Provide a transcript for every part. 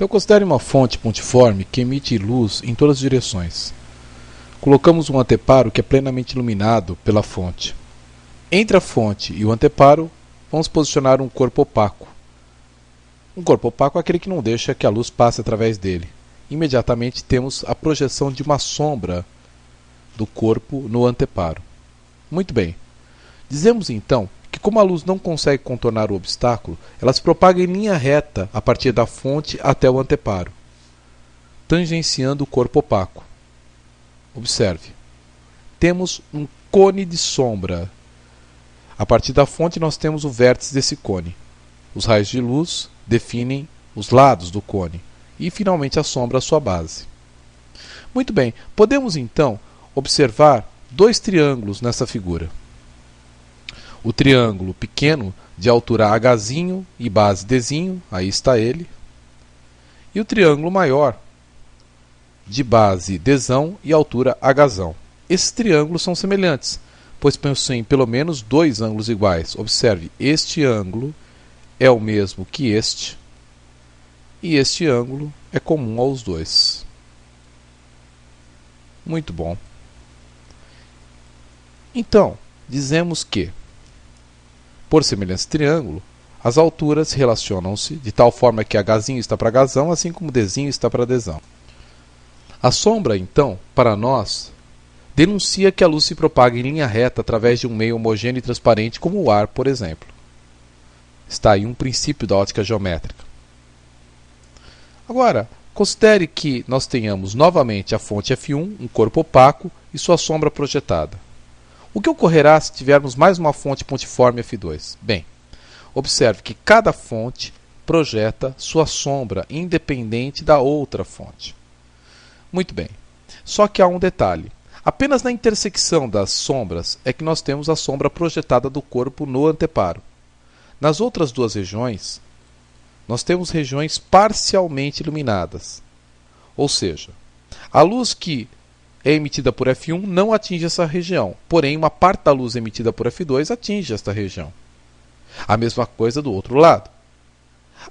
Então considere uma fonte pontiforme que emite luz em todas as direções. Colocamos um anteparo que é plenamente iluminado pela fonte. Entre a fonte e o anteparo, vamos posicionar um corpo opaco. Um corpo opaco é aquele que não deixa que a luz passe através dele. Imediatamente temos a projeção de uma sombra do corpo no anteparo. Muito bem. Dizemos então que como a luz não consegue contornar o obstáculo, ela se propaga em linha reta a partir da fonte até o anteparo, tangenciando o corpo opaco. Observe. Temos um cone de sombra. A partir da fonte nós temos o vértice desse cone. Os raios de luz definem os lados do cone e finalmente a sombra a sua base. Muito bem, podemos então observar dois triângulos nessa figura. O triângulo pequeno de altura Hzinho e base Dzinho, aí está ele. E o triângulo maior de base Dzão e altura Hzão. Esses triângulos são semelhantes, pois possuem pelo menos dois ângulos iguais. Observe, este ângulo é o mesmo que este, e este ângulo é comum aos dois. Muito bom. Então, dizemos que, por semelhança de triângulo, as alturas relacionam-se de tal forma que Hzinho está para Hzão, assim como Dzinho está para Dzão. A sombra, então, para nós, denuncia que a luz se propaga em linha reta através de um meio homogêneo e transparente, como o ar, por exemplo. Está aí um princípio da ótica geométrica. Agora, considere que nós tenhamos novamente a fonte F1, um corpo opaco, e sua sombra projetada. O que ocorrerá se tivermos mais uma fonte pontiforme F2? Bem, observe que cada fonte projeta sua sombra independente da outra fonte. Muito bem, só que há um detalhe. Apenas na intersecção das sombras é que nós temos a sombra projetada do corpo no anteparo. Nas outras duas regiões, nós temos regiões parcialmente iluminadas. Ou seja, a luz que é emitida por F1 não atinge essa região, porém uma parte da luz emitida por F2 atinge esta região. A mesma coisa do outro lado.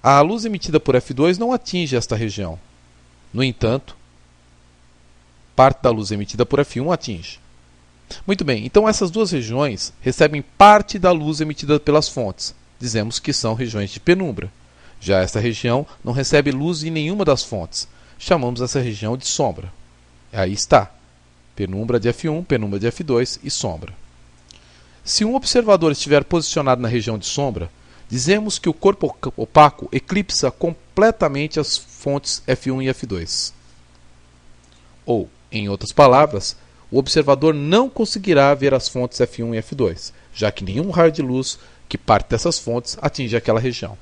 A luz emitida por F2 não atinge esta região. No entanto, parte da luz emitida por F1 atinge. Muito bem, então essas duas regiões recebem parte da luz emitida pelas fontes. Dizemos que são regiões de penumbra. Já esta região não recebe luz em nenhuma das fontes. Chamamos essa região de sombra. Aí está. Penumbra de F1, penumbra de F2 e sombra. Se um observador estiver posicionado na região de sombra, dizemos que o corpo opaco eclipsa completamente as fontes F1 e F2. Ou, em outras palavras, o observador não conseguirá ver as fontes F1 e F2, já que nenhum raio de luz que parte dessas fontes atinge aquela região.